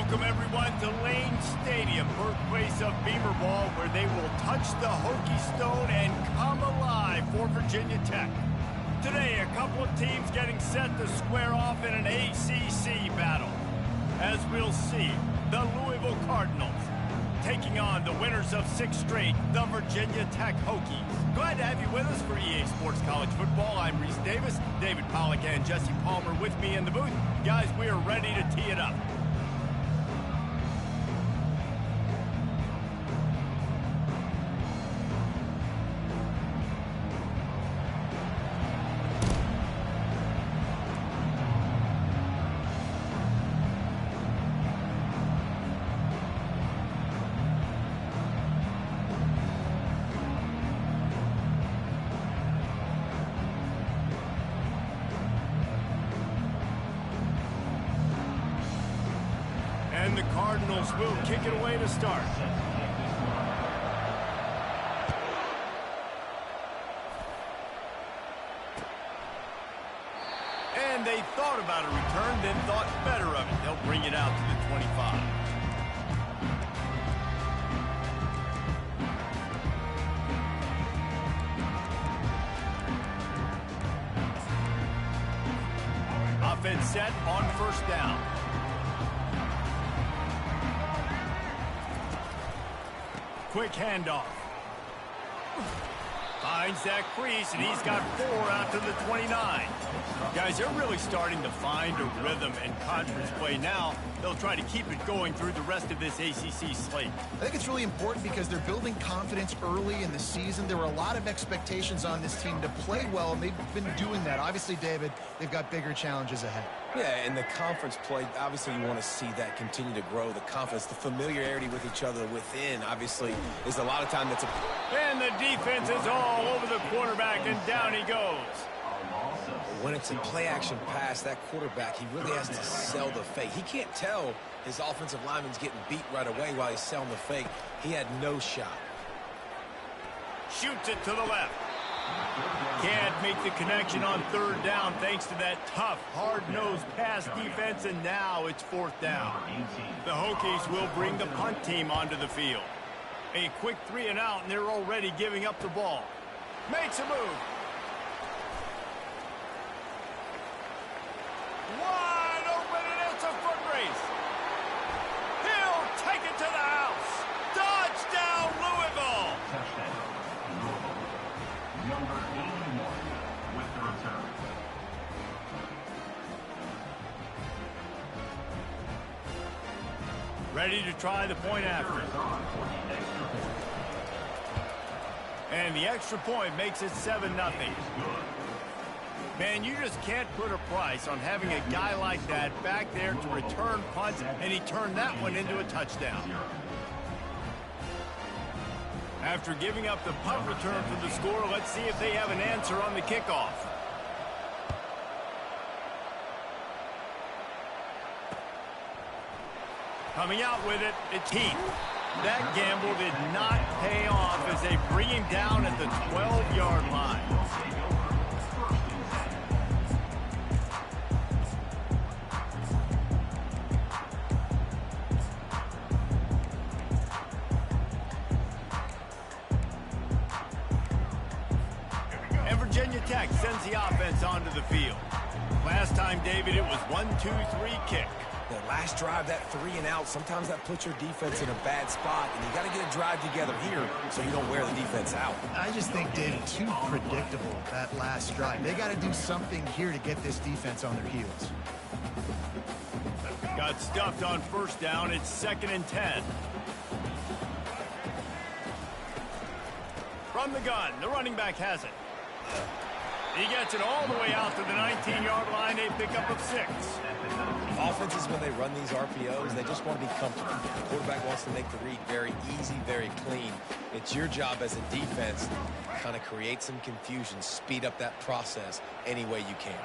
Welcome, everyone, to Lane Stadium, birthplace of Beamer Ball, where they will touch the Hokie Stone and come alive for Virginia Tech. Today, a couple of teams getting set to square off in an ACC battle. As we'll see, the Louisville Cardinals taking on the winners of 6 straight, the Virginia Tech Hokies. Glad to have you with us for EA Sports College Football. I'm Reese Davis, David Pollack and Jesse Palmer with me in the booth. Guys, we are ready to tee it up. And the Cardinals will kick it away to start. And they thought about a return, then thought better of it. They'll bring it out to the 25. Offense set on first down. Quick handoff. Finds that crease, and he's got 4 out to the 29. Guys, they're really starting to find a rhythm in conference play now. They'll try to keep it going through the rest of this ACC slate. I think it's really important because they're building confidence early in the season. There were a lot of expectations on this team to play well, and they've been doing that. Obviously, David, they've got bigger challenges ahead. Yeah, in the conference play, obviously you want to see that continue to grow. The confidence, the familiarity with each other within, obviously, is a lot of time that's a... And the defense is all over the quarterback, and down he goes. When it's a play-action pass, that quarterback, he really has to sell the fake. He can't tell his offensive lineman's getting beat right away while he's selling the fake. He had no shot. Shoots it to the left. Can't make the connection on 3rd down thanks to that tough, hard-nosed pass defense, and now it's 4th down. The Hokies will bring the punt team onto the field. A quick 3 and out, and they're already giving up the ball. Makes a move. Wide open, and it's a foot race. He'll take it to the house. Touchdown, Louisville. Number 81 with the return. Ready to try the point after. And the extra point makes it 7-0. Man, you just can't put a price on having a guy like that back there to return punts, and he turned that one into a touchdown. After giving up the punt return for the score, let's see if they have an answer on the kickoff. Coming out with it, it's Heath. That gamble did not pay off as they bring him down at the 12-yard line. Virginia Tech sends the offense onto the field. Last time, David, it was 1-2-3 kick. The last drive, that 3 and out, sometimes that puts your defense in a bad spot, and you got to get a drive together here so you don't wear the defense out. I just think, David, too predictable, that last drive. They got to do something here to get this defense on their heels. Got stuffed on 1st down. It's 2nd and 10. From the gun, the running back has it. He gets it all the way out to the 19-yard line, a pickup of 6. Offenses, when they run these RPOs, they just want to be comfortable. The quarterback wants to make the read very easy, very clean. It's your job as a defense to kind of create some confusion, speed up that process any way you can.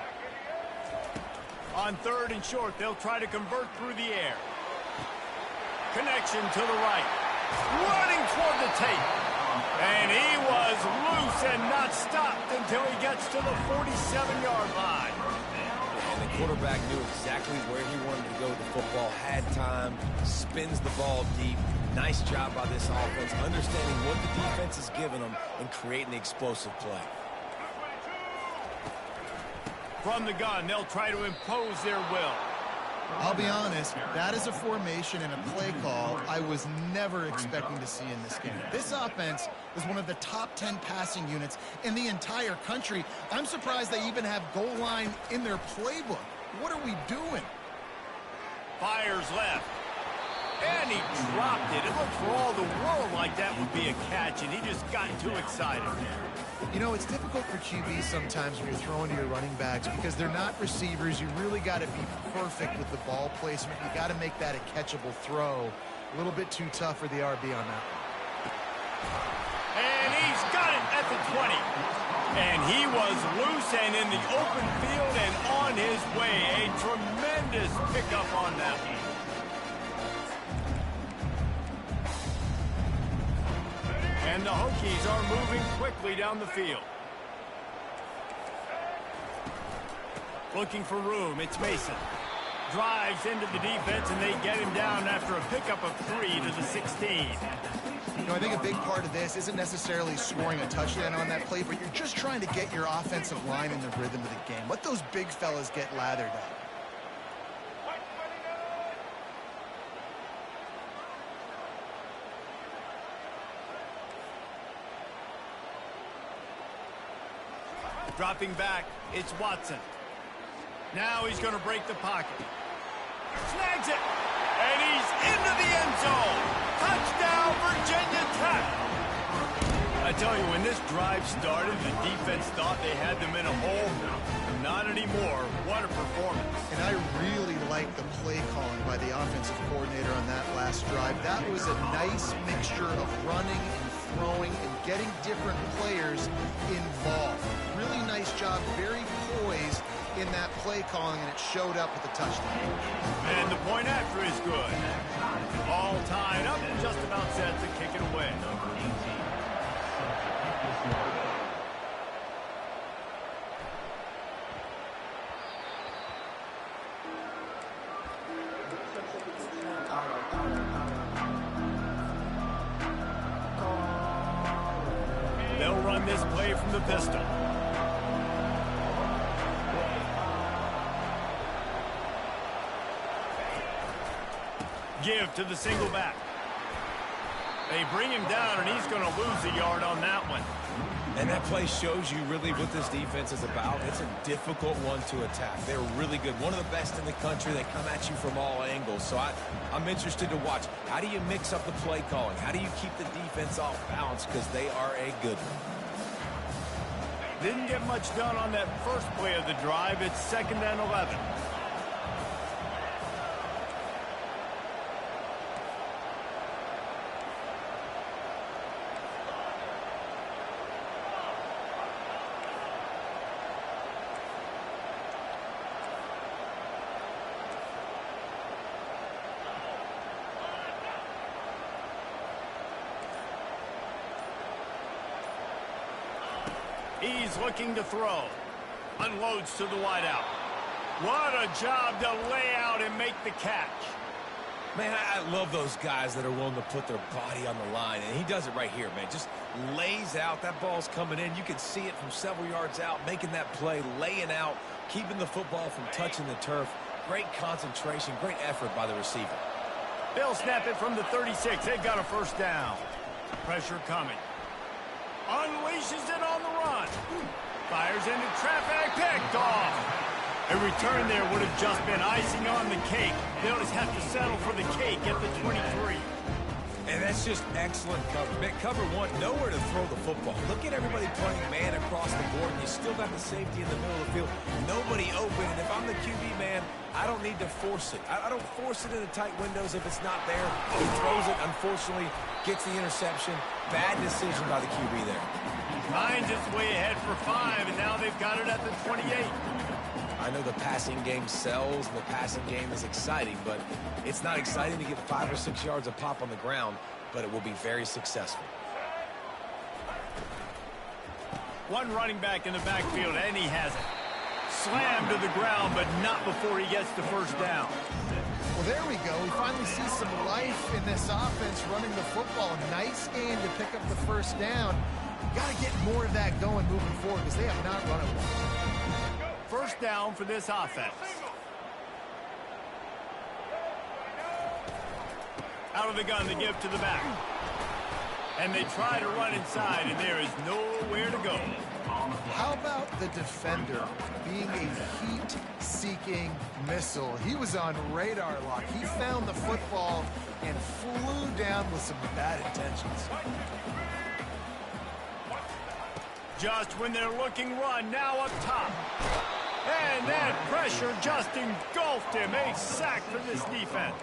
On 3rd and short, they'll try to convert through the air. Connection to the right. Running toward the tape. And he was loose and not stopped until he gets to the 47-yard line. And the quarterback knew exactly where he wanted to go with the football, had time, spins the ball deep. Nice job by this offense, understanding what the defense is giving them and creating the explosive play. From the gun, they'll try to impose their will. I'll be honest, that is a formation and a play call I was never expecting to see in this game. This offense is one of the top 10 passing units in the entire country. I'm surprised they even have goal line in their playbook. What are we doing? Fires left. And he dropped it. It looked for all the world like that would be a catch, and he just got too excited. You know, it's difficult for QBs sometimes when you're throwing to your running backs because they're not receivers. You really got to be perfect with the ball placement. You got to make that a catchable throw. A little bit too tough for the RB on that. And he's got it at the 20. And he was loose and in the open field and on his way. A tremendous pickup on that one. And the Hokies are moving quickly down the field. Looking for room, it's Mason. Drives into the defense, and they get him down after a pickup of 3 to the 16. You know, I think a big part of this isn't necessarily scoring a touchdown on that play, but you're just trying to get your offensive line in the rhythm of the game. Let those big fellas get lathered up. Dropping back, it's Watson. Now he's going to break the pocket. Snags it, and he's into the end zone. Touchdown, Virginia Tech. I tell you, when this drive started, the defense thought they had them in a hole. Not anymore. What a performance. And I really like the play calling by the offensive coordinator on that last drive. That was a nice mixture of running and throwing and getting different players involved. Really nice job, very poised in that play calling, and it showed up with a touchdown. And the point after is good. All tied up and just about set to kick it away. They'll run this play from the pistol. Give to the single back. They bring him down, and he's going to lose a yard on that one. And that play shows you really what this defense is about. It's a difficult one to attack. They're really good. One of the best in the country. They come at you from all angles. So I'm interested to watch. How do you mix up the play calling? How do you keep the defense off balance? Because they are a good one. Didn't get much done on that first play of the drive. It's 2nd and 11. He's looking to throw. Unloads to the wideout. What a job to lay out and make the catch. Man, I love those guys that are willing to put their body on the line, and he does it right here, man. Just lays out. That ball's coming in. You can see it from several yards out, making that play, laying out, keeping the football from touching the turf. Great concentration, great effort by the receiver. They'll snap it from the 36. They've got a first down. Pressure coming. Unleashes it on the run. Fires into traffic. Picked off. A return there would have just been icing on the cake. They'll just have to settle for the cake at the 23. And that's just excellent cover. Man, cover one, nowhere to throw the football. Look at everybody playing man across the board, and you still got the safety in the middle of the field. Nobody open, and if I'm the QB, man, I don't need to force it. I don't force it into tight windows if it's not there. He throws it, unfortunately, gets the interception. Bad decision by the QB there. Finds its way ahead for 5, and now they've got it at the 28. I know the passing game sells, and the passing game is exciting, but it's not exciting to get 5 or 6 yards of pop on the ground, but it will be very successful. One running back in the backfield, and he has it. Slammed to the ground, but not before he gets the first down. Well, there we go. We finally see some life in this offense running the football. Nice game to pick up the first down. Got to get more of that going moving forward because they have not run it well. First down for this offense. Out of the gun to give to the back. And they try to run inside, and there is nowhere to go. How about the defender being a heat-seeking missile? He was on radar lock. He found the football and flew down with some bad intentions. Just when they're looking run, now up top. And that pressure just engulfed him. A sack for this defense.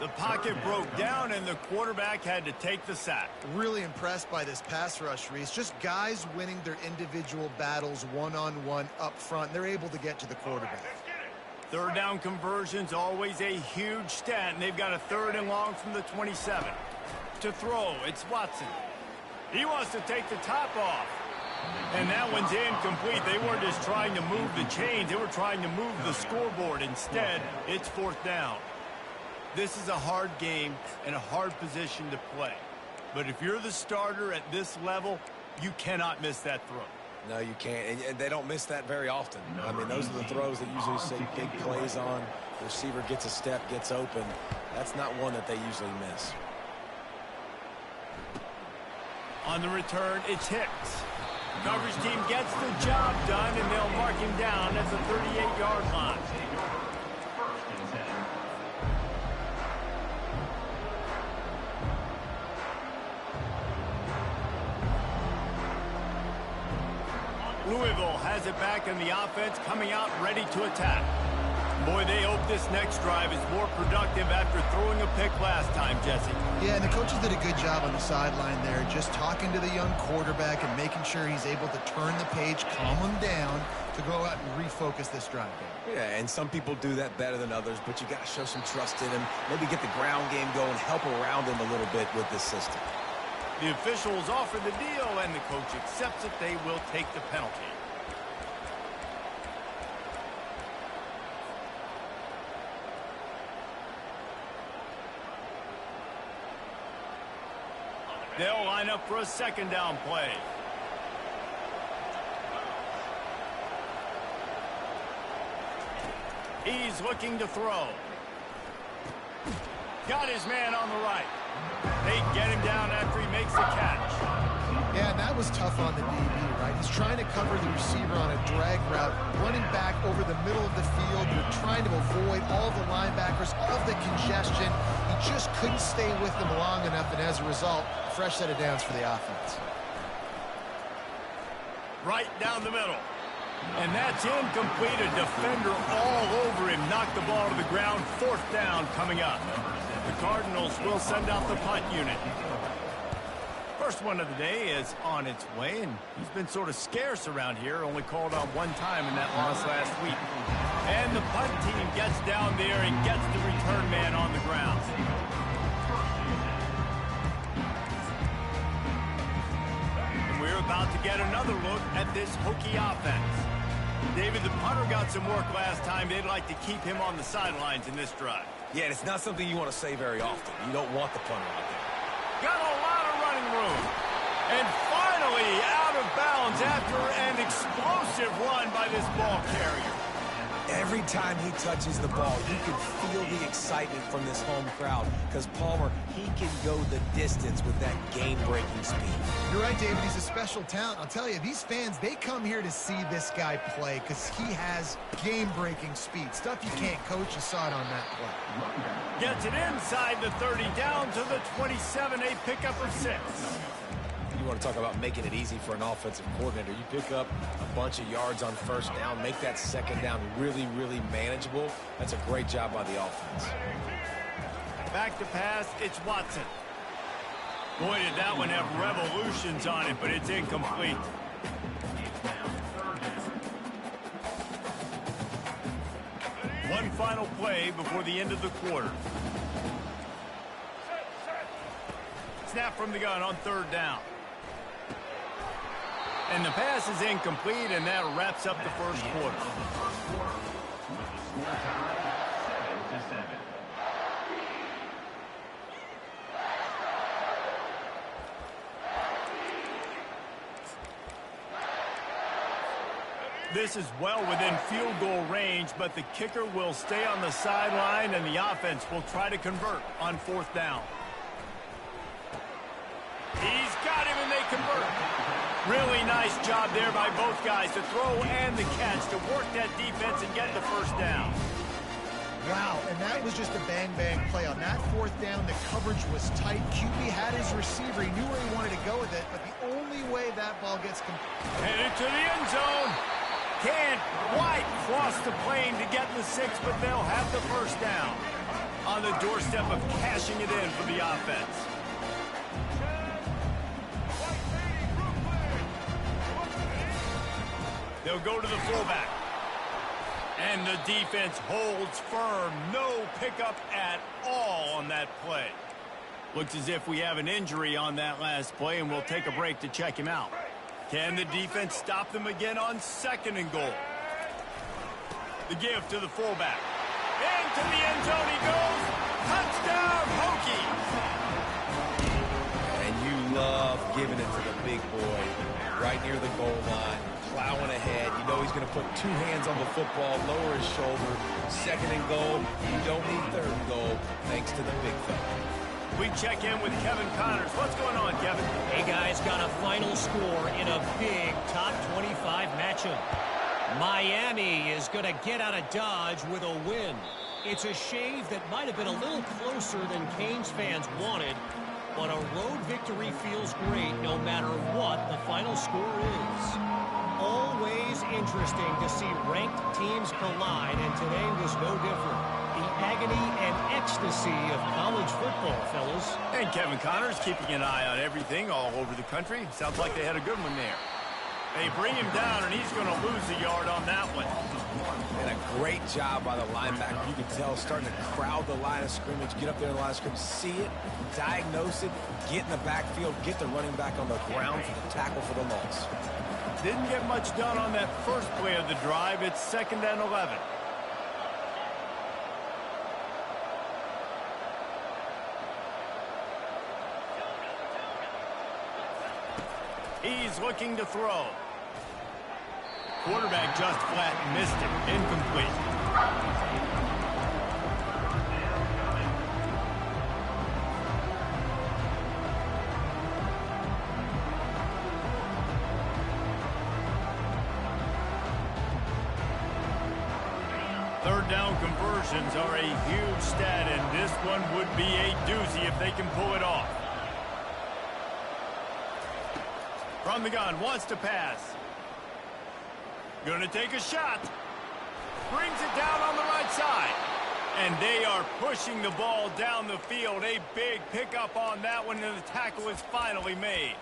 The pocket broke down, and the quarterback had to take the sack. Really impressed by this pass rush, Reese. Just guys winning their individual battles one-on-one up front. They're able to get to the quarterback. Third down conversion's always a huge stat, and they've got a 3rd and long from the 27. To throw, it's Watson. He wants to take the top off. And that one's incomplete. They weren't just trying to move the chains. They were trying to move the scoreboard. Instead, it's 4th down. This is a hard game and a hard position to play. But if you're the starter at this level, you cannot miss that throw. No, you can't. And they don't miss that very often. I mean, those are the throws that usually see big plays on. The receiver gets a step, gets open. That's not one that they usually miss. On the return, it's Hicks. Coverage team gets the job done, and they'll mark him down at the 38-yard line. Louisville has it back in the offense, coming out ready to attack. Boy, they hope this next drive is more productive after throwing a pick last time, Jesse. Yeah, and the coaches did a good job on the sideline there, just talking to the young quarterback and making sure he's able to turn the page, calm him down to go out and refocus this drive game. Yeah, and some people do that better than others, but you got to show some trust in him. Maybe get the ground game going, help around him a little bit with this system. The officials offer the deal, and the coach accepts it. They will take the penalty. They'll line up for a 2nd down play. He's looking to throw. Got his man on the right. They get him down after he makes the catch. Yeah, and that was tough on the DB, right? He's trying to cover the receiver on a drag route, running back over the middle of the field. You're trying to avoid all the linebackers, all the congestion. He just couldn't stay with them long enough, and as a result, a fresh set of downs for the offense. Right down the middle. And that's incomplete. A defender all over him. Knocked the ball to the ground. 4th down coming up. The Cardinals will send out the punt unit. First one of the day is on its way, and he's been sort of scarce around here, only called on one time in that loss last week. And the punt team gets down there and gets the return man on the ground. And we're about to get another look at this Hokie offense. David, the punter got some work last time. They'd like to keep him on the sidelines in this drive. Yeah, and it's not something you want to say very often. You don't want the punter out there. Got a lot of running room. And finally out of bounds after an explosive run by this ball carrier. Every time he touches the ball, you can feel the excitement from this home crowd because Palmer, he can go the distance with that game-breaking speed. You're right, David. He's a special talent. I'll tell you, these fans, they come here to see this guy play because he has game-breaking speed. Stuff you can't coach. You saw it on that play. Gets it inside the 30, down to the 27, a pickup of 6. You want to talk about making it easy for an offensive coordinator. You pick up a bunch of yards on 1st down, make that 2nd down really, really manageable. That's a great job by the offense. Back to pass, it's Watson. Boy, did that one have revolutions on it, but it's incomplete. One final play before the end of the quarter. Snap from the gun on 3rd down. And the pass is incomplete, and that wraps up the first quarter. Score tied 7-7. This is well within field goal range, but the kicker will stay on the sideline, and the offense will try to convert on fourth down. He's got him, and they convert. Really nice job there by both guys to throw and the catch to work that defense and get the first down. Wow, and that was just a bang-bang play. On that fourth down, the coverage was tight. QB had his receiver. He knew where he wanted to go with it, but the only way that ball gets headed to the end zone. Can't quite cross the plane to get the 6, but they'll have the first down. On the doorstep of cashing it in for the offense. They'll go to the fullback. And the defense holds firm. No pickup at all on that play. Looks as if we have an injury on that last play, and we'll take a break to check him out. Can the defense stop them again on 2nd and goal? The give to the fullback. Into the end zone he goes. Touchdown, Hokies! And you love giving it to the big boy right near the goal line, plowing ahead. You know he's going to put 2 hands on the football, lower his shoulder. 2nd and goal. You don't need 3rd and goal, thanks to the big fella. We check in with Kevin Connors. What's going on, Kevin? Hey, guys, got a final score in a big top 25 matchup. Miami is going to get out of Dodge with a win. It's a shave that might have been a little closer than Canes fans wanted, but a road victory feels great no matter what the final score is. Always interesting to see ranked teams collide, and today was no different. The agony and ecstasy of college football, fellas. And Kevin Connors keeping an eye on everything all over the country. Sounds like they had a good one there. They bring him down, and he's going to lose a yard on that one. And a great job by the linebacker. You can tell starting to crowd the line of scrimmage, get up there in the line of scrimmage, see it, diagnose it, get in the backfield, get the running back on the ground for the tackle for the loss. Didn't get much done on that first play of the drive. It's 2nd and 11. He's looking to throw. Quarterback just flat missed it. Incomplete. Third down conversions are a huge stat, and this one would be a doozy if they can pull it off. From the gun, wants to pass. Gonna take a shot. Brings it down on the right side. And they are pushing the ball down the field. A big pickup on that one, and the tackle is finally made.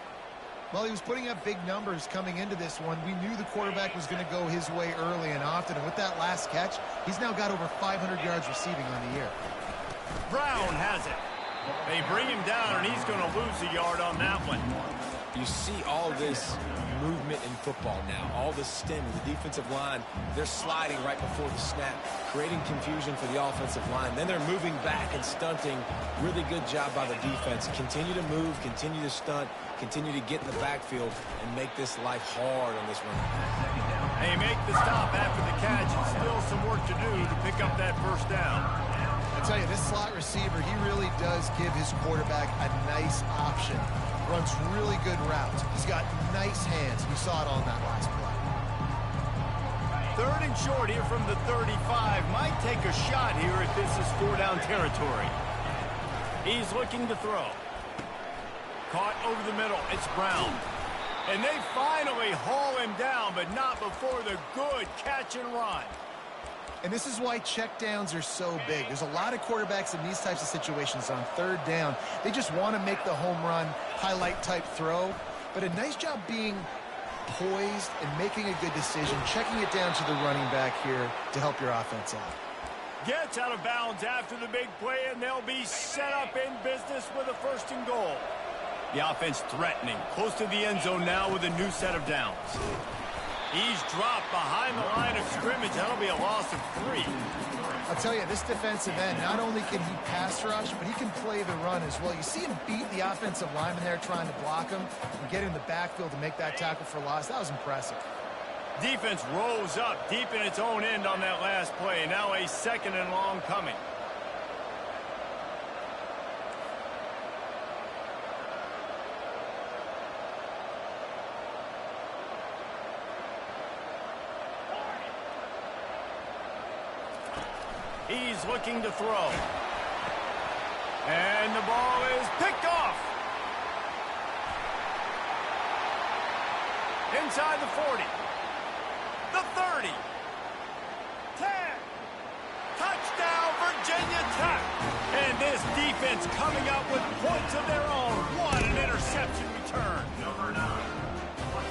Well, he was putting up big numbers coming into this one. We knew the quarterback was going to go his way early and often. And with that last catch, he's now got over 500 yards receiving on the year. Brown has it. They bring him down, and he's going to lose a yard on that one. You see all this movement in football now, all the stemming, the defensive line, they're sliding right before the snap, creating confusion for the offensive line. Then they're moving back and stunting. Really good job by the defense. Continue to move, continue to stunt, continue to get in the backfield and make this life hard on this run. They make the stop after the catch, and still some work to do to pick up that first down. I tell you, this slot receiver, he really does give his quarterback a nice option. Runs really good routes. He's got nice hands. We saw it on that last play. 3rd and short here from the 35. Might take a shot here if this is 4-down territory. He's looking to throw. Caught over the middle. It's Brown. And they finally haul him down, but not before the good catch and run. And this is why checkdowns are so big. There's a lot of quarterbacks in these types of situations on 3rd down. They just want to make the home run, highlight type throw. But a nice job being poised and making a good decision, checking it down to the running back here to help your offense out. Gets out of bounds after the big play, and they'll be set up in business with a 1st and goal. The offense threatening, close to the end zone now with a new set of downs. He's dropped behind the line of scrimmage. That'll be a loss of 3. I'll tell you, this defensive end, not only can he pass rush, but he can play the run as well. You see him beat the offensive lineman there trying to block him and get in the backfield to make that tackle for loss. That was impressive. Defense rolls up deep in its own end on that last play. Now a 2nd and long coming. He's looking to throw. And the ball is picked off. Inside the 40. The 30. 10. Touchdown, Virginia Tech. And this defense coming up with points of their own. What an interception return. Number 9.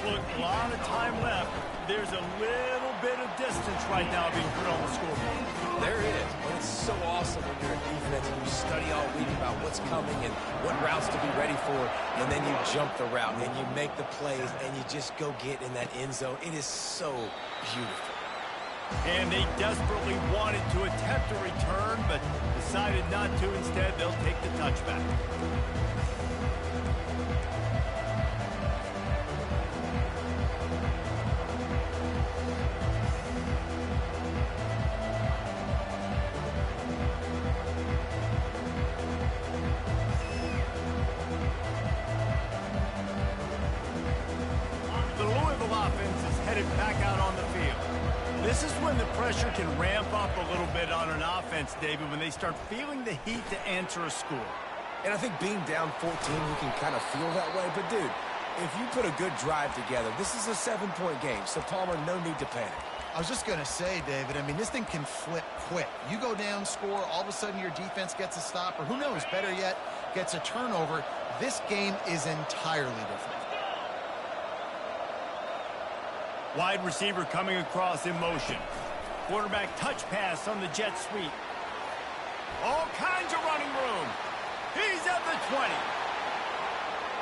Look, a lot of time left. There's a little bit of distance right now being put on the scoreboard. There is, but it's so awesome when you're a defense and you study all week about what's coming and what routes to be ready for, and then you jump the route and you make the plays and you just go get in that end zone. It is so beautiful. And they desperately wanted to attempt a return, but decided not to. Instead, they'll take the touchback. Back out on the field. This is when the pressure can ramp up a little bit on an offense, David, when they start feeling the heat to answer a score. And I think being down 14, you can kind of feel that way. But, dude, if you put a good drive together, this is a 7-point game. So, Palmer, no need to panic. I was just going to say, David, I mean, this thing can flip quick. You go down, score, all of a sudden your defense gets a stop, or who knows, better yet, gets a turnover. This game is entirely different. Wide receiver coming across in motion. Quarterback touch pass on the jet sweep. All kinds of running room. He's at the 20.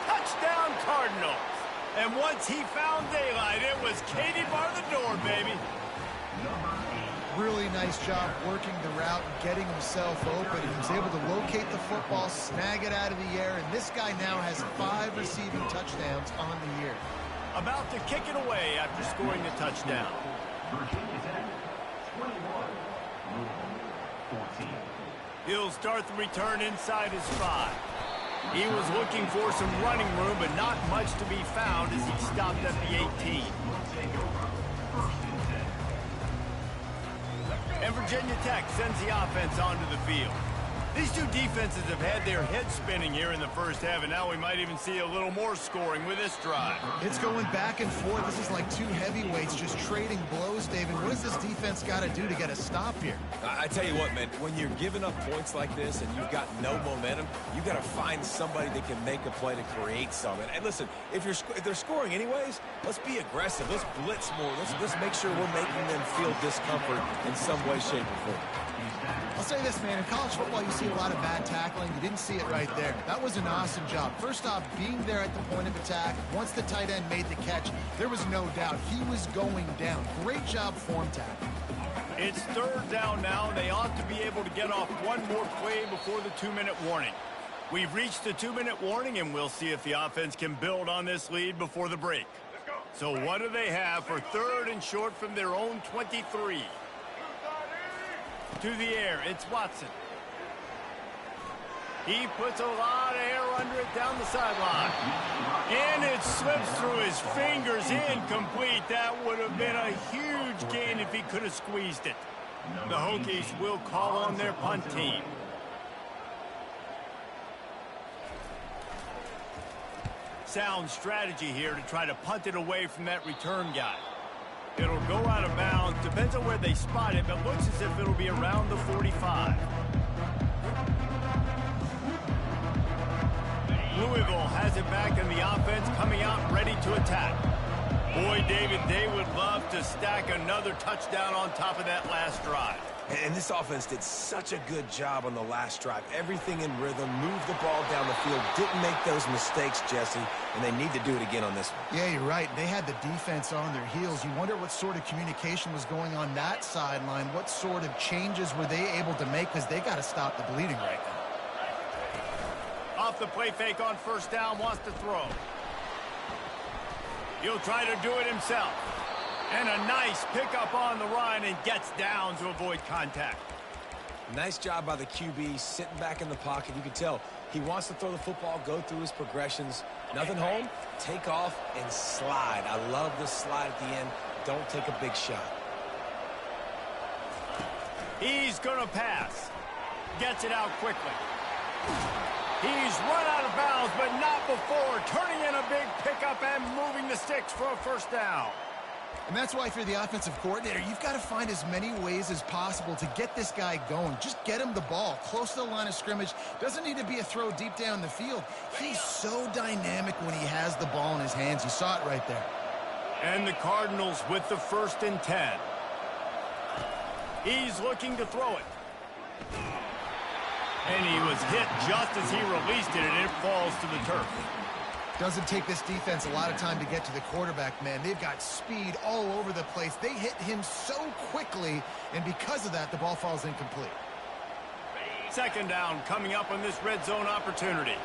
Touchdown Cardinals. And once he found daylight, it was Katie bar the door, baby. Really nice job working the route and getting himself open. He was able to locate the football, snag it out of the air, and this guy now has 5 receiving touchdowns on the year. About to kick it away after scoring the touchdown. Virginia Tech, 21. Louisville, 14. He'll start the return inside his 5. He was looking for some running room, but not much to be found as he stopped at the 18. And Virginia Tech sends the offense onto the field. These two defenses have had their heads spinning here in the first half, and now we might even see a little more scoring with this drive. It's going back and forth. This is like two heavyweights just trading blows, David. What does this defense got to do to get a stop here? I tell you what, man, when you're giving up points like this and you've got no momentum, you got to find somebody that can make a play to create some. And listen, if they're scoring anyways, let's be aggressive. Let's blitz more. Let's make sure we're making them feel discomfort in some way, shape, or form. I'll say this, man. In college football, you see a lot of bad tackling. You didn't see it right there. That was an awesome job. First off, being there at the point of attack. Once the tight end made the catch, there was no doubt he was going down. Great job form tackling. It's 3rd down now. They ought to be able to get off one more play before the 2-minute warning. We've reached the 2-minute warning, and we'll see if the offense can build on this lead before the break. So what do they have for 3rd and short from their own 23? To the air, it's Watson. He puts a lot of air under it down the sideline. And it slips through his fingers, incomplete. That would have been a huge gain if he could have squeezed it. The Hokies will call on their punt team. Sound strategy here to try to punt it away from that return guy. It'll go out of bounds. Depends on where they spot it, but looks as if it'll be around the 45. Louisville has it back in the offense, coming out ready to attack. Boy, David, they would love to stack another touchdown on top of that last drive. And this offense did such a good job on the last drive. Everything in rhythm, moved the ball down the field, didn't make those mistakes, Jesse, and they need to do it again on this one. Yeah, you're right. They had the defense on their heels. You wonder what sort of communication was going on that sideline. What sort of changes were they able to make, because they got to stop the bleeding right now. Off the play fake on first down, wants to throw. He'll try to do it himself. And a nice pickup on the run and gets down to avoid contact. Nice job by the QB, sitting back in the pocket. You can tell he wants to throw the football, go through his progressions. Nothing home, take off and slide. I love the slide at the end. Don't take a big shot. He's going to pass. Gets it out quickly. He's run out of bounds, but not before turning in a big pickup and moving the sticks for a first down. And that's why, if you're the offensive coordinator, you've got to find as many ways as possible to get this guy going. Just get him the ball close to the line of scrimmage. Doesn't need to be a throw deep down the field. He's so dynamic when he has the ball in his hands. You saw it right there. And the Cardinals with the 1st and 10. He's looking to throw it. And he was hit just as he released it, and it falls to the turf. Doesn't take this defense a lot of time to get to the quarterback, man. They've got speed all over the place. They hit him so quickly, and because of that, the ball falls incomplete. 2nd down coming up on this red zone opportunity.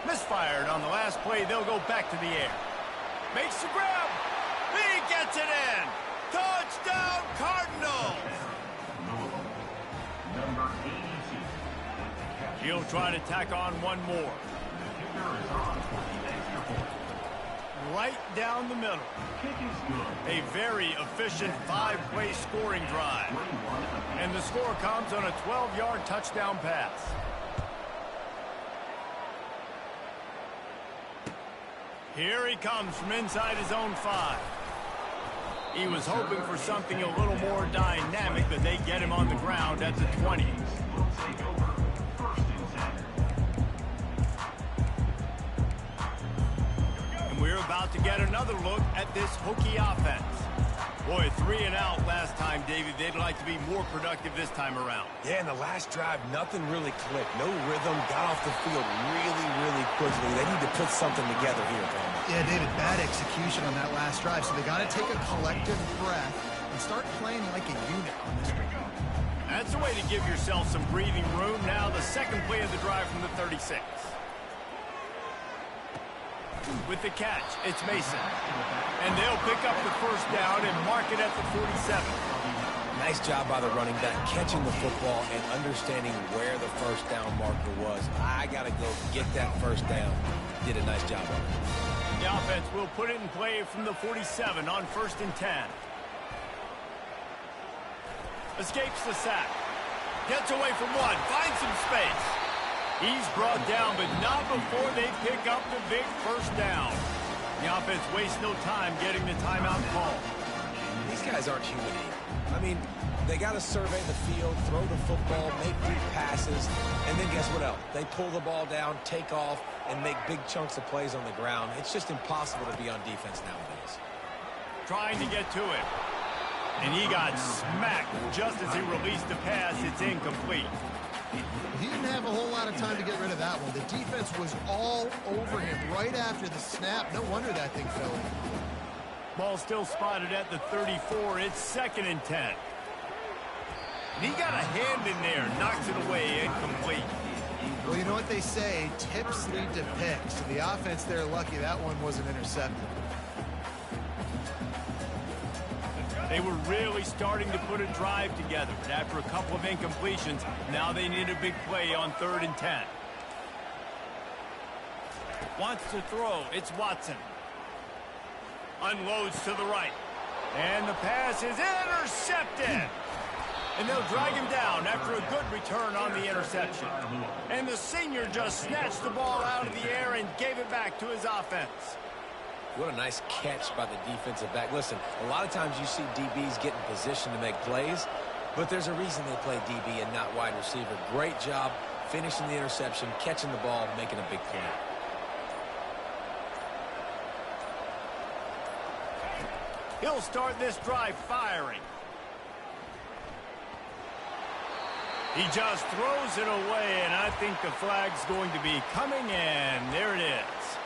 Misfired on the last play. They'll go back to the air. Makes the grab. He gets it in. Touchdown, Cardinals. Number 82. He'll try to tack on one more. Kicker is on for the extra point. Right down the middle. Kick is good. A very efficient 5-play scoring drive. And the score comes on a 12-yard touchdown pass. Here he comes from inside his own 5. He was hoping for something a little more dynamic, but they get him on the ground at the 20. Will take over 1st and 10. And we're about to get another look at this Hokie offense. Boy, 3 and out last time, David. They'd like to be more productive this time around. Yeah, in the last drive, nothing really clicked. No rhythm, got off the field really quickly. They need to put something together here, Tom. Yeah, David, bad execution on that last drive, so they got to take a collective breath and start playing like a unit on this one. That's a way to give yourself some breathing room. Now the 2nd play of the drive from the 36. With the catch, it's Mason. And they'll pick up the 1st down and mark it at the 47. Nice job by the running back, catching the football and understanding where the 1st down marker was. I got to go get that 1st down. Did a nice job of it. The offense will put it in play from the 47 on 1st and 10. Escapes the sack. Gets away from one. Finds some space. He's brought down, but not before they pick up the big 1st down. The offense wastes no time getting the timeout call. These guys aren't human either. I mean, they got to survey the field, throw the football, make deep passes, and then guess what else? They pull the ball down, take off, and make big chunks of plays on the ground. It's just impossible to be on defense nowadays. Trying to get to it. And he got smacked just as he released the pass. It's incomplete. He didn't have a whole lot of time to get rid of that one. The defense was all over him right after the snap. No wonder that thing fell in. Ball still spotted at the 34. It's 2nd and 10. And he got a hand in there. Knocks it away. Incomplete. Well, you know what they say, tips lead to picks. And the offense there, lucky that one wasn't intercepted. They were really starting to put a drive together, but after a couple of incompletions, now they need a big play on 3rd and 10. Wants to throw. It's Watson. Unloads to the right. And the pass is intercepted. And they'll drag him down after a good return on the interception. And the senior just snatched the ball out of the air and gave it back to his offense. What a nice catch by the defensive back. Listen, a lot of times you see DBs get in position to make plays. But there's a reason they play DB and not wide receiver. Great job finishing the interception, catching the ball, making a big play. He'll start this drive firing. He just throws it away, and I think the flag's going to be coming in. There it is.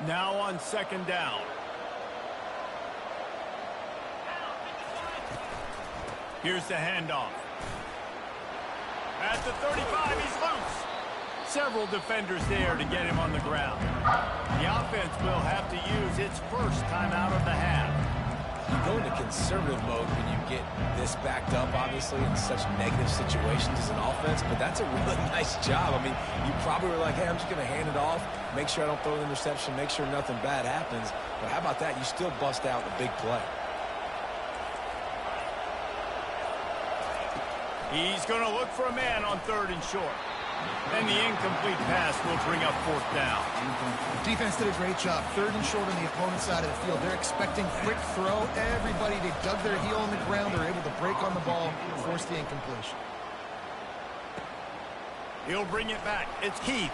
Now on second down. Here's the handoff. At the 35, he's loose. Several defenders there to get him on the ground. The offense will have to use its first timeout of the half. You go into conservative mode when you get this backed up, obviously, in such negative situations as an offense, but that's a really nice job. I mean, you probably were like, hey, I'm just going to hand it off, make sure I don't throw an interception, make sure nothing bad happens. But how about that? You still bust out a big play. He's going to look for a man on third and short. And the incomplete pass will bring up fourth down. Defense did a great job. Third and short on the opponent's side of the field. They're expecting quick throw. Everybody, they dug their heel on the ground. They're able to break on the ball, force the incompletion. He'll bring it back. It's Keith.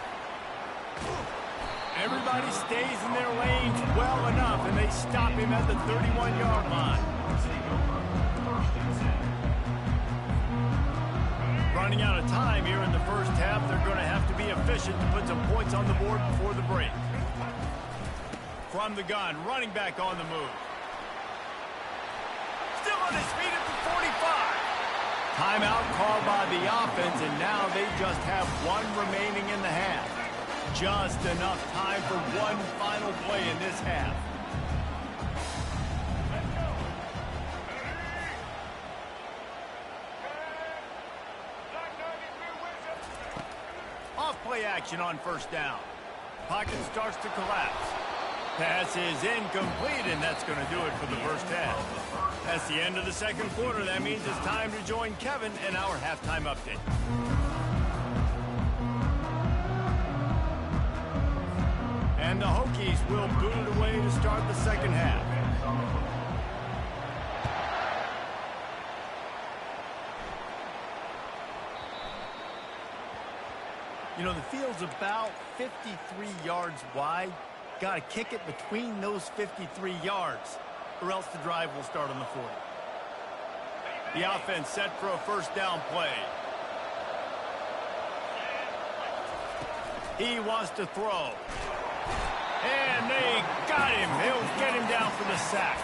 Everybody stays in their lanes well enough, and they stop him at the 31-yard line. Running out of time here in the first half. They're going to have to be efficient to put some points on the board before the break. From the gun, running back on the move. Still on his feet at the 45. Timeout called by the offense, and now they just have one remaining in the half. Just enough time for one final play in this half. Play action on first down. Pocket starts to collapse. Pass is incomplete, and that's going to do it for the first half. That's the end of the second quarter. That means it's time to join Kevin in our halftime update. And the Hokies will boot it away to start the second half. You know, the field's about 53 yards wide. Got to kick it between those 53 yards, or else the drive will start on the 40. The offense set for a first down play. He wants to throw. And they got him. They'll get him down for the sack.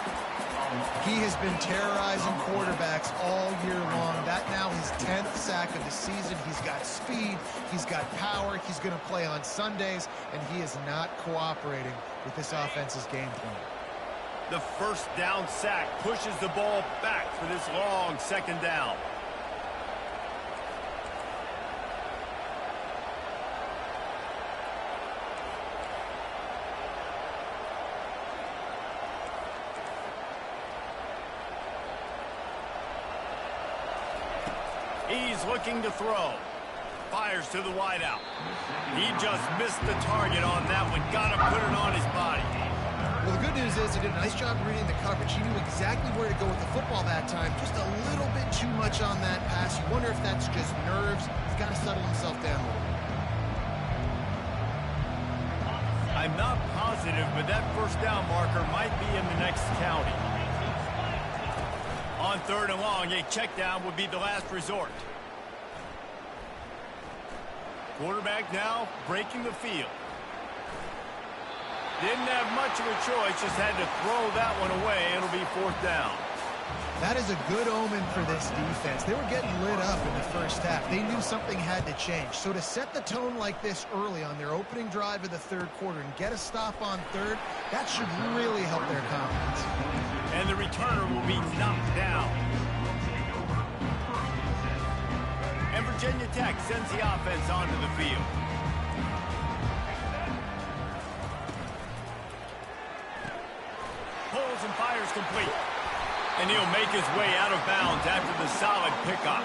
He has been terrorizing quarterbacks all year long. That now his 10th sack of the season. He's got speed. He's got power. He's going to play on Sundays, and he is not cooperating with this offense's game plan. The first down sack pushes the ball back for this long second down. He's looking to throw. Fires to the wideout. He just missed the target on that one. Got to put it on his body. Well, the good news is he did a nice job reading the coverage. He knew exactly where to go with the football that time. Just a little bit too much on that pass. You wonder if that's just nerves. He's got to settle himself down a little bit. I'm not positive, but that first down marker might be in the next county. On third and long, a check down would be the last resort. Quarterback now breaking the field. Didn't have much of a choice, just had to throw that one away. It'll be fourth down. That is a good omen for this defense. They were getting lit up in the first half. They knew something had to change. So to set the tone like this early on their opening drive of the third quarter and get a stop on third, that should really help their confidence. And the returner will be knocked down. And Virginia Tech sends the offense onto the field. Pulls and fires complete. And he'll make his way out of bounds after the solid pickup.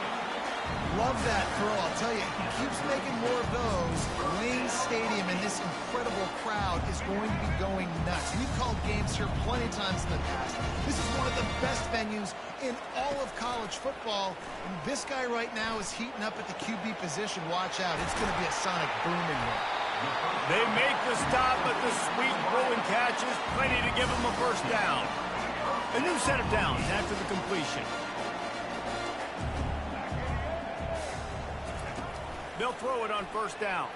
Love that throw. I'll tell you, he keeps making more of those. Wayne Stadium and this incredible crowd is going to be going nuts. We've called games here plenty of times in the past. This is one of the best venues in all of college football. And this guy right now is heating up at the QB position. Watch out. It's going to be a sonic boom in here. They make the stop, but the sweet rolling catch is plenty to give them a first down. A new set of downs after the completion. They'll throw it on first down.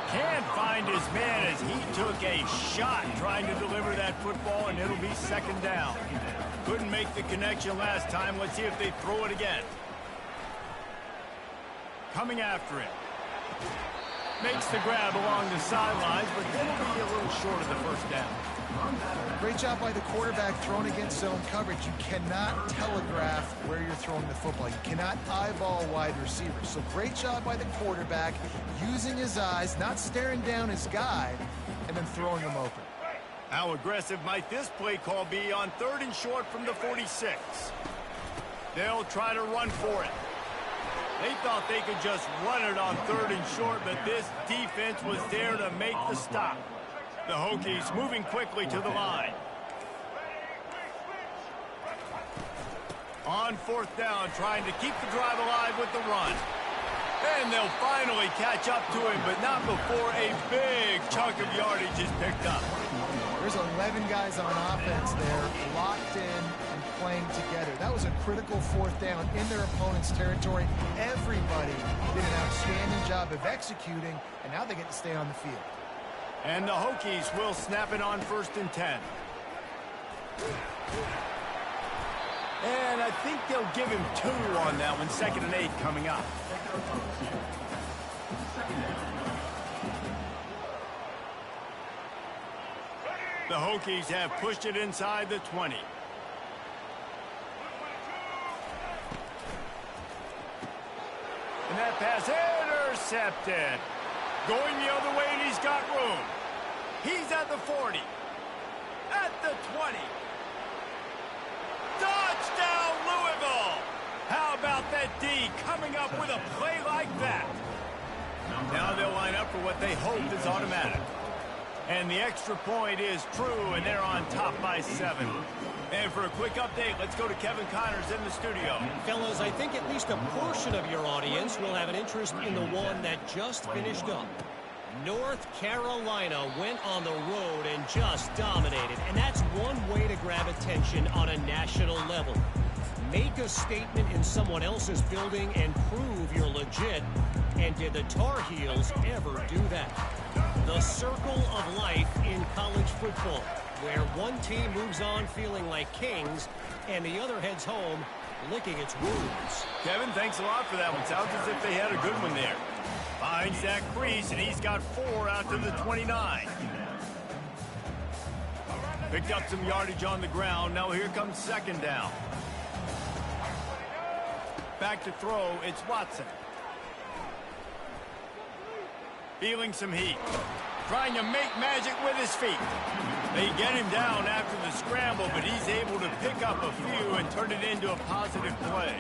Can't find his man as he took a shot trying to deliver that football, and it'll be second down. Couldn't make the connection last time. Let's see if they throw it again. Coming after it. Makes the grab along the sidelines, but then it'll be a little short of the first down. Great job by the quarterback throwing against zone coverage. You cannot telegraph where you're throwing the football. You cannot eyeball wide receivers. So great job by the quarterback using his eyes, not staring down his guy, and then throwing him open. How aggressive might this play call be on 3rd and short from the 46? They'll try to run for it. They thought they could just run it on 3rd and short, but this defense was there to make the stop. The Hokies moving quickly to the line. On 4th down, trying to keep the drive alive with the run. And they'll finally catch up to him, but not before a big chunk of yardage is picked up. There's 11 guys on offense there, locked in and playing together. That was a critical 4th down in their opponent's territory. Everybody did an outstanding job of executing, and now they get to stay on the field. And the Hokies will snap it on 1st and 10. And I think they'll give him 2 on that one. 2nd and 8 coming up. The Hokies have pushed it inside the 20. And that pass intercepted. Going the other way, and he's got room. He's at the 40. At the 20. Touchdown, Louisville! How about that D coming up with a play like that? Now they'll line up for what they hope is automatic. And the extra point is true, and they're on top by 7. And for a quick update, let's go to Kevin Connors in the studio. Fellas, I think at least a portion of your audience will have an interest in the one that just finished up. North Carolina went on the road and just dominated, and that's one way to grab attention on a national level. Make a statement in someone else's building and prove you're legit. And did the Tar Heels ever do that? The circle of life in college football, where one team moves on feeling like kings and the other heads home licking its wounds. Kevin, thanks a lot for that one. Sounds as if they had a good one there. Finds that crease, and he's got 4 out to the 29. Picked up some yardage on the ground. Now here comes 2nd down. Back to throw, it's Watson. Feeling some heat. Trying to make magic with his feet. They get him down after the scramble, but he's able to pick up a few and turn it into a positive play.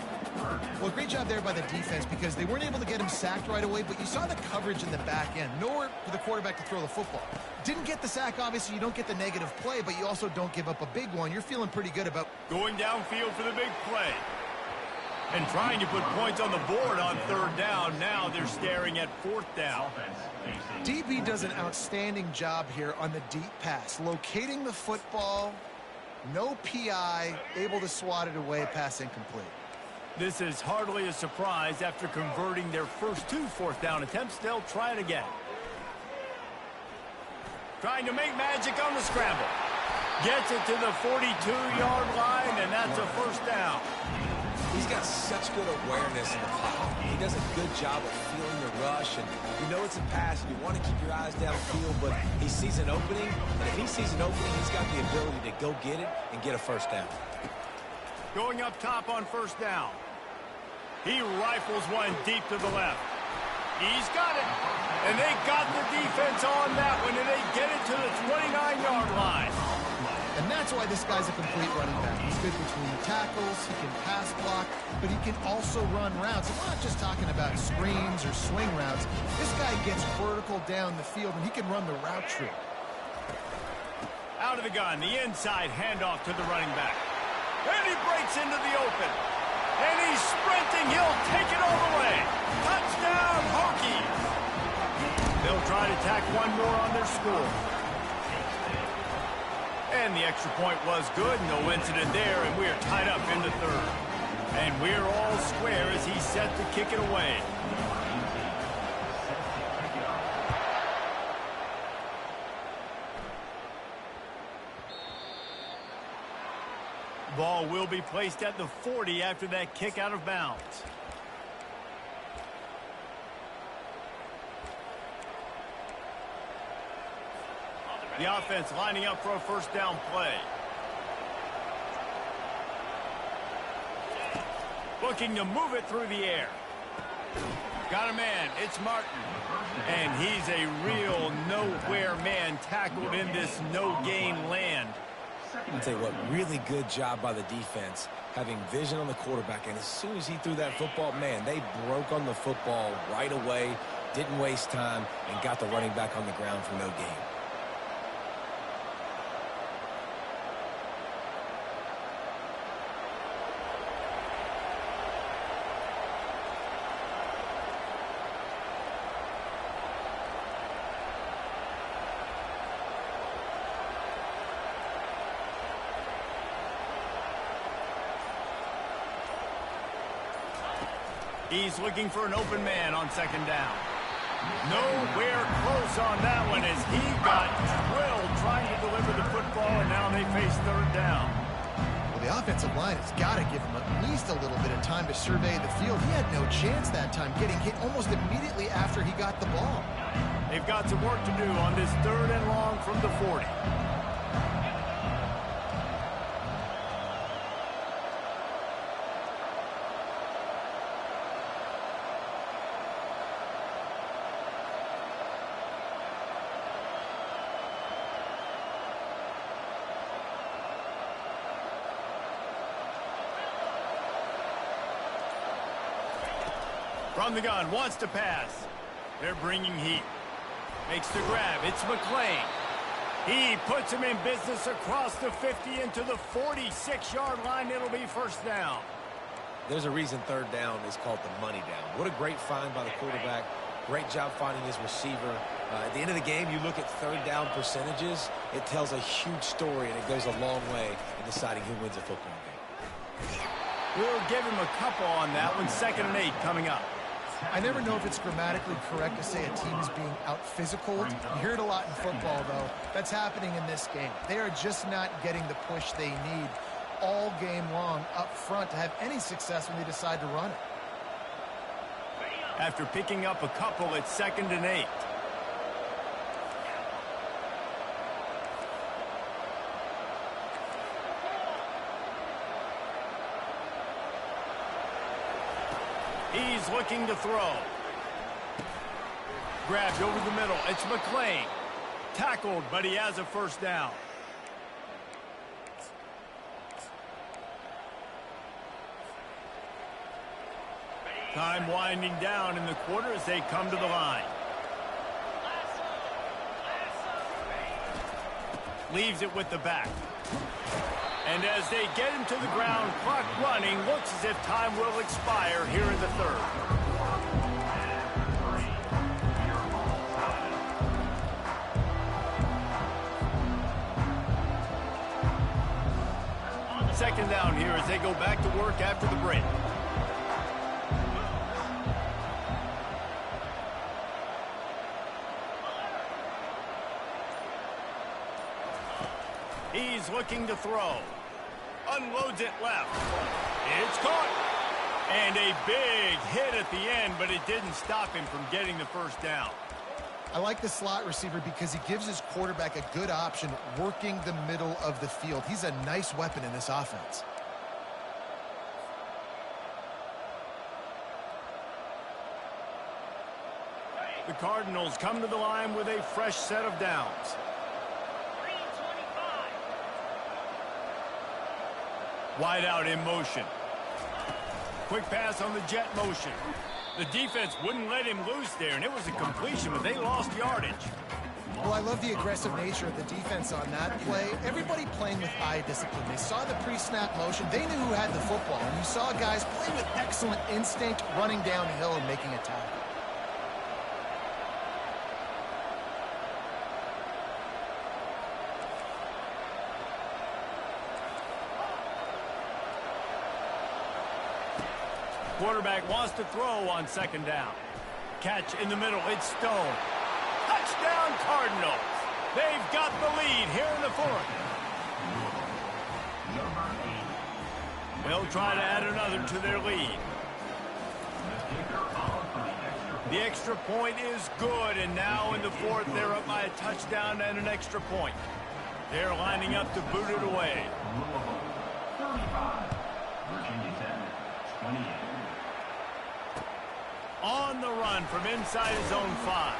Well, great job there by the defense because they weren't able to get him sacked right away, but you saw the coverage in the back end. Nowhere for the quarterback to throw the football. Didn't get the sack, obviously. You don't get the negative play, but you also don't give up a big one. You're feeling pretty good about going downfield for the big play. And trying to put points on the board on 3rd down. Now they're staring at 4th down. DB does an outstanding job here on the deep pass. Locating the football, no PI, able to swat it away, pass incomplete. This is hardly a surprise after converting their first 2 4th down attempts. They'll try it again. Trying to make magic on the scramble. Gets it to the 42-yard line, and that's a 1st down. He's got such good awareness in the pocket. He does a good job of feeling the rush, and you know it's a pass, and you want to keep your eyes downfield, but he sees an opening, and if he sees an opening, he's got the ability to go get it and get a 1st down. Going up top on 1st down. He rifles one deep to the left. He's got it, and they got the defense on that one, and they get it to the 29-yard line. And that's That's why this guy's a complete running back. He's good between the tackles, he can pass block, but he can also run routes. And we're not just talking about screens or swing routes. This guy gets vertical down the field, and he can run the route tree. Out of the gun, the inside handoff to the running back. And he breaks into the open. And he's sprinting. He'll take it all the way. Touchdown, Hokies. They'll try to tack one more on their score. And the extra point was good. No incident there, and we are tied up in the third. And we're all square as he's set to kick it away. Ball will be placed at the 40 after that kick out of bounds. The offense lining up for a first down play. Looking to move it through the air. Got a man. It's Martin. And he's a real nowhere man tackled in this no-gain land. I'll tell you what, really good job by the defense, having vision on the quarterback. And as soon as he threw that football, man, they broke on the football right away, didn't waste time, and got the running back on the ground for no gain. He's looking for an open man on second down. Nowhere close on that one as he got drilled trying to deliver the football, and now they face third down. Well, the offensive line has got to give him at least a little bit of time to survey the field. He had no chance that time, getting hit almost immediately after he got the ball. They've got some work to do on this third and long from the 40. From the gun, wants to pass. They're bringing heat. Makes the grab. It's McClain. He puts him in business across the 50 into the 46-yard line. It'll be first down. There's a reason third down is called the money down. What a great find by the quarterback. Great job finding his receiver. At the end of the game, you look at third down percentages. It tells a huge story, and it goes a long way in deciding who wins a football game. We'll give him a couple on that one. 2nd and 8 coming up. I never know if it's grammatically correct to say a team is being out-physicaled. You hear it a lot in football, though. That's happening in this game. They are just not getting the push they need all game long up front to have any success when they decide to run it. After picking up a couple, it's 2nd and 8. He's looking to throw. Grabbed over the middle. It's McClain. Tackled, but he has a first down. Time winding down in the quarter as they come to the line. Leaves it with the back. And as they get him to the ground, clock running, looks as if time will expire here in the third. Second down here as they go back to work after the break. He's looking to throw. Unloads it left. It's caught. And a big hit at the end, but it didn't stop him from getting the first down. I like the slot receiver because he gives his quarterback a good option working the middle of the field. He's a nice weapon in this offense. The Cardinals come to the line with a fresh set of downs. Wide out in motion. Quick pass on the jet motion. The defense wouldn't let him loose there, and it was a completion, but they lost yardage. Well, I love the aggressive nature of the defense on that play. Everybody playing with eye discipline. They saw the pre-snap motion. They knew who had the football. And you saw guys play with excellent instinct, running downhill and making a tackle. Quarterback wants to throw on second down. Catch in the middle. It's Stone. Touchdown Cardinals. They've got the lead here in the fourth. They'll try to add another to their lead. The extra point is good, and now in the fourth, they're up by a touchdown and an extra point. They're lining up to boot it away. 35. Virginia Tech, 28. On the run from inside his own 5.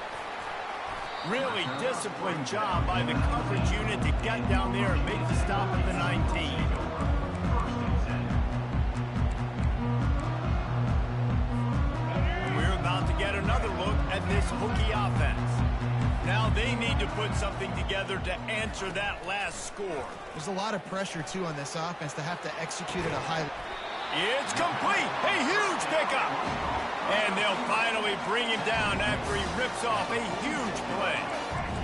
Really disciplined job by the coverage unit to get down there and make the stop at the 19. And we're about to get another look at this Hokie offense. Now they need to put something together to answer that last score. There's a lot of pressure, too, on this offense to have to execute at a high level. It's complete. A huge pickup. And they'll finally bring him down after he rips off a huge play.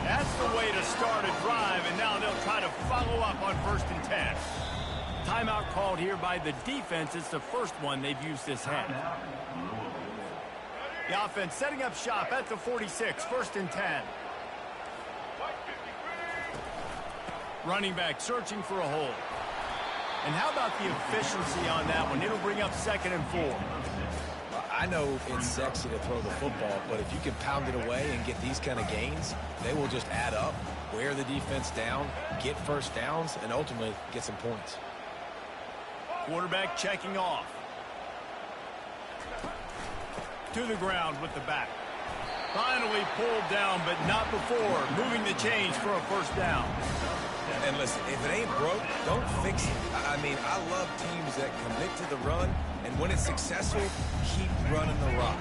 That's the way to start a drive, and now they'll try to follow up on 1st and 10. Timeout called here by the defense. It's the first one they've used this half. The offense setting up shop at the 46, 1st and 10. Running back searching for a hole. And how about the efficiency on that one? It'll bring up 2nd and 4. I know it's sexy to throw the football, but if you can pound it away and get these kind of gains, they will just add up, wear the defense down, get first downs, and ultimately get some points. Quarterback checking off. To the ground with the back. Finally pulled down, but not before. Moving the chains for a 1st down. And listen, if it ain't broke, don't fix it. I mean, I love teams that commit to the run, and when it's successful, keep running the rock.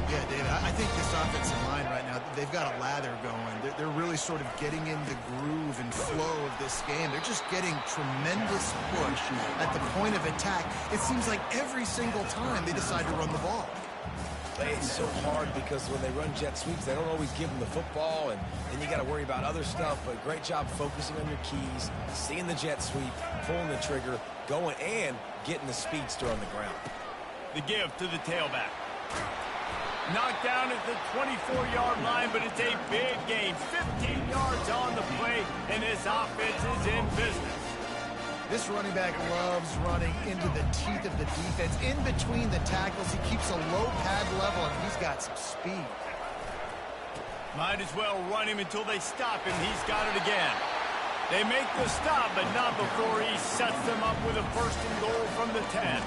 Yeah, David, I think this offensive line right now, they've got a lather going. They're really sort of getting in the groove and flow of this game. They're just getting tremendous push at the point of attack. It seems like every single time they decide to run the ball. It's so hard because when they run jet sweeps, they don't always give them the football, and then you got to worry about other stuff. But great job focusing on your keys, seeing the jet sweep, pulling the trigger, going and getting the speedster on the ground. The give to the tailback. Knocked down at the 24-yard line, but it's a big gain. 15 yards on the play, and this offense is in business. This running back loves running into the teeth of the defense. In between the tackles, he keeps a low pad level, and he's got some speed. Might as well run him until they stop him. He's got it again. They make the stop, but not before he sets them up with a 1st and goal from the 10.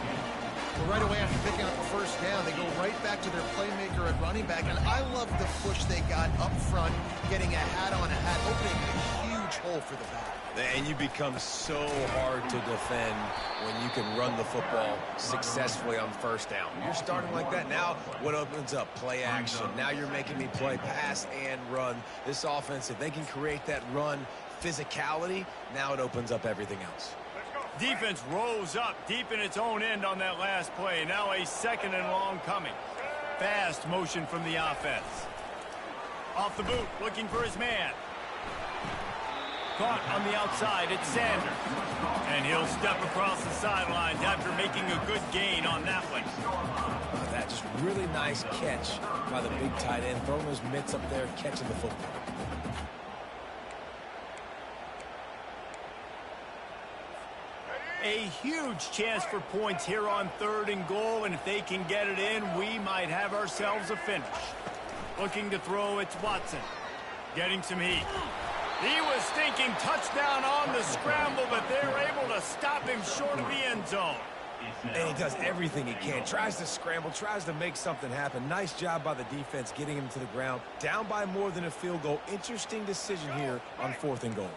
Well, right away after picking up the 1st down, they go right back to their playmaker at running back, and I love the push they got up front, getting a hat on a hat, opening a huge hole for the back. And you become so hard to defend when you can run the football successfully on 1st down. You're starting like that. Now what opens up? Play action. Now you're making me play pass and run. This offense, if they can create that run physicality, now it opens up everything else. Defense rose up deep in its own end on that last play. Now a 2nd and long coming. Fast motion from the offense. Off the boot, looking for his man. Caught on the outside, it's Sanders. And he'll step across the sidelines after making a good gain on that one. That just really nice catch by the big tight end, throwing those mitts up there, catching the football. A huge chance for points here on 3rd and goal, and if they can get it in, we might have ourselves a finish. Looking to throw, it's Watson. Getting some heat. He was thinking touchdown on the scramble, but they're able to stop him short of the end zone. And he does everything he can. Tries to scramble, tries to make something happen. Nice job by the defense getting him to the ground. Down by more than a field goal. Interesting decision here on 4th and goal.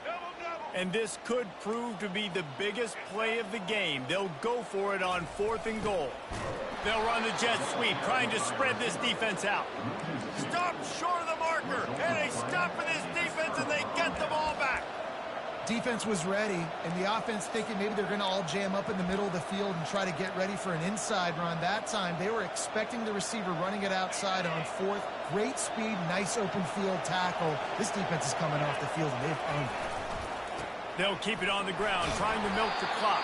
And this could prove to be the biggest play of the game. They'll go for it on 4th and goal. They'll run the jet sweep, trying to spread this defense out. Stop short of the marker, and they stop for this defense, and they get the ball back. Defense was ready, and the offense thinking maybe they're going to all jam up in the middle of the field and try to get ready for an inside run. That time, they were expecting the receiver running it outside on 4th. Great speed, nice open field tackle. This defense is coming off the field, and they've owned it. They'll keep it on the ground, trying to milk the clock.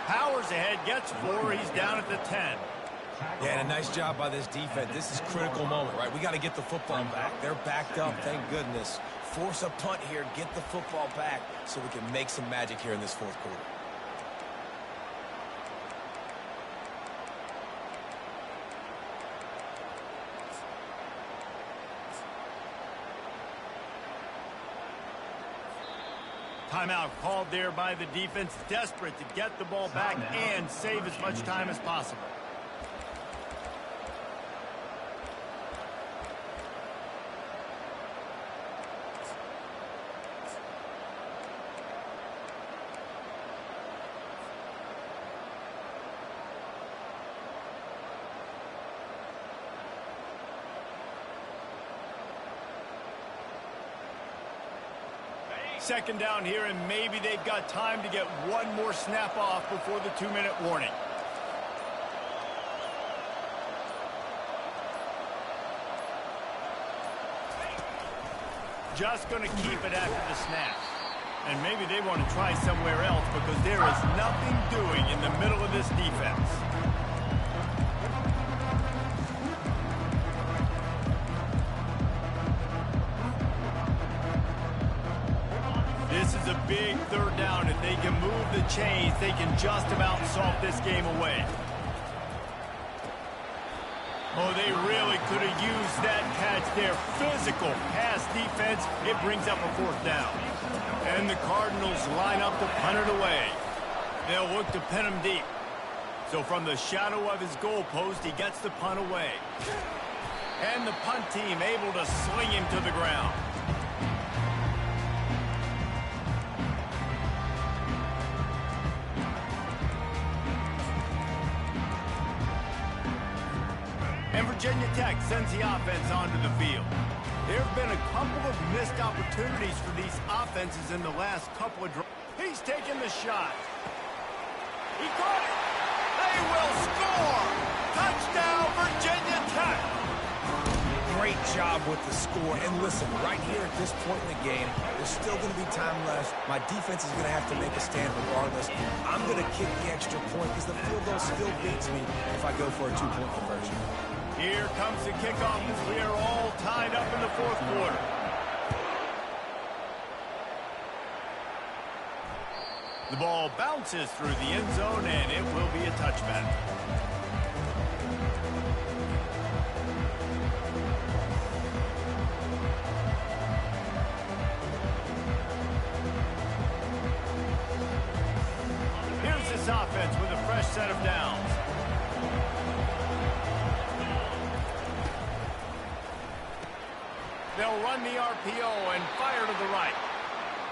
Powers ahead, gets 4. He's down at the 10. Yeah, and a nice job by this defense. This is a critical moment, right? We got to get the football back. They're backed up, thank goodness. Force a punt here, get the football back so we can make some magic here in this 4th quarter. Timeout called there by the defense, desperate to get the ball back and save as much time as possible. Second down here, and maybe they've got time to get one more snap off before the 2-minute warning. Just going to keep it after the snap. And maybe they want to try somewhere else because there is nothing doing in the middle of this defense. This is a big 3rd down. If they can move the chains, they can just about solve this game away. Oh, they really could have used that catch there. Physical pass defense. It brings up a 4th down. And the Cardinals line up to punt it away. They'll look to pin him deep. So from the shadow of his goalpost, he gets the punt away. And the punt team able to sling him to the ground. And Virginia Tech sends the offense onto the field. There have been a couple of missed opportunities for these offenses in the last couple of drives. He's taking the shot. He caught it. They will score. Touchdown, Virginia Tech. Great job with the score. And listen, right here at this point in the game, there's still going to be time left. My defense is going to have to make a stand regardless. I'm going to kick the extra point because the field goal still beats me if I go for a 2-point conversion. Here comes the kickoff as we are all tied up in the 4th quarter. The ball bounces through the end zone, and it will be a touchback. Here's this offense with a fresh set of downs. They'll run the RPO and fire to the right.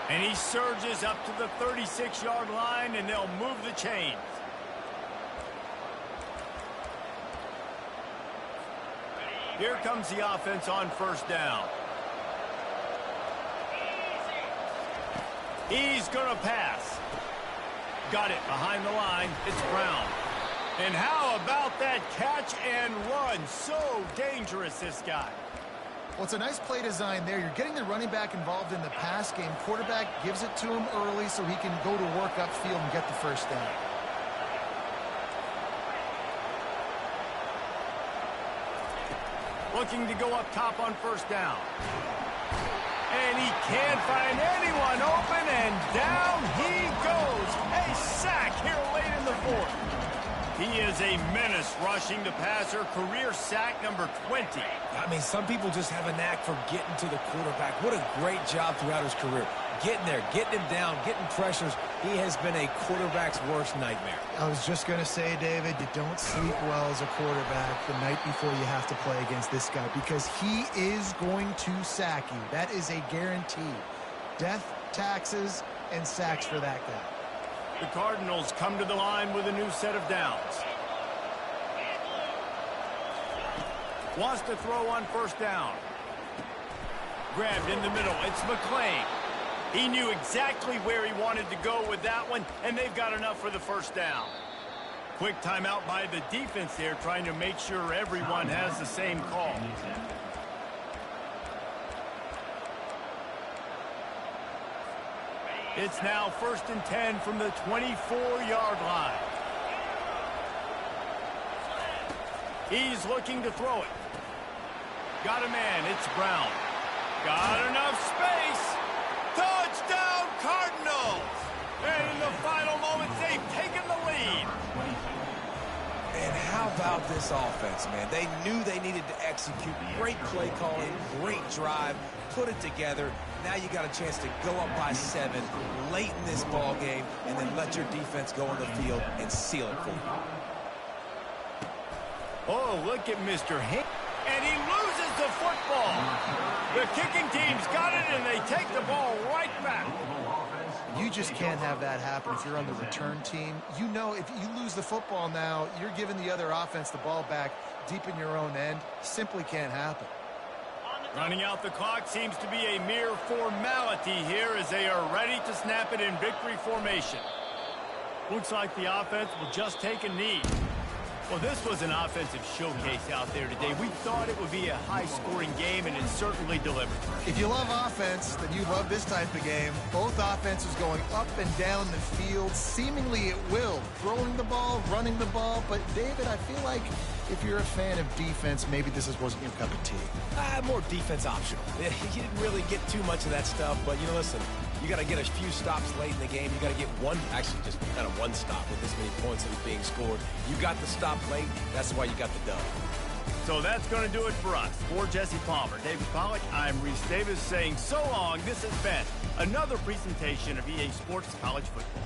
And he surges up to the 36-yard line, and they'll move the chains. Here comes the offense on 1st down. He's going to pass. Got it behind the line. It's Brown. And how about that catch and run? So dangerous, this guy. Well, it's a nice play design there. You're getting the running back involved in the pass game. Quarterback gives it to him early so he can go to work upfield and get the 1st down. Looking to go up top on 1st down. And he can't find anyone open, and down he goes. A sack here late in the 4th. He is a menace rushing the passer. Career sack number 20. I mean, some people just have a knack for getting to the quarterback. What a great job throughout his career. Getting there, getting him down, getting pressures. He has been a quarterback's worst nightmare. I was just going to say, David, you don't sleep well as a quarterback the night before you have to play against this guy because he is going to sack you. That is a guarantee. Death, taxes, and sacks for that guy. The Cardinals come to the line with a new set of downs. Wants to throw on first down. Grabbed in the middle. It's McClain. He knew exactly where he wanted to go with that one, and they've got enough for the first down. Quick timeout by the defense there, trying to make sure everyone has the same call. It's now 1st and 10 from the 24-yard line. He's looking to throw it. Got a man. It's Brown. Got enough space. Touchdown, Cardinals! And in the final moments, they've taken the lead. And how about this offense, man? They knew they needed to execute. Great play calling, great drive, put it together. Now you got a chance to go up by 7 late in this ball game and then let your defense go on the field and seal it for you. Oh, look at Mr. Hink. And he loses the football. The kicking team's got it, and they take the ball right back. You just can't have that happen if you're on the return team. You know if you lose the football now, you're giving the other offense the ball back deep in your own end. Simply can't happen. Running out the clock seems to be a mere formality here as they are ready to snap it in victory formation. Looks like the offense will just take a knee. Well, this was an offensive showcase out there today. We thought it would be a high-scoring game, and it certainly delivered. If you love offense, then you love this type of game. Both offenses going up and down the field, seemingly at will. Throwing the ball, running the ball. But, David, I feel like if you're a fan of defense, maybe this wasn't your cup of tea. More defense optional. You didn't really get too much of that stuff, but, listen, you got to get a few stops late in the game. You got to get actually just kind of one stop with this many points that was being scored. You got the stop late. That's why you got the dub. So that's going to do it for us. For Jesse Palmer, David Pollack, I'm Reese Davis saying so long. This has been another presentation of EA Sports College Football.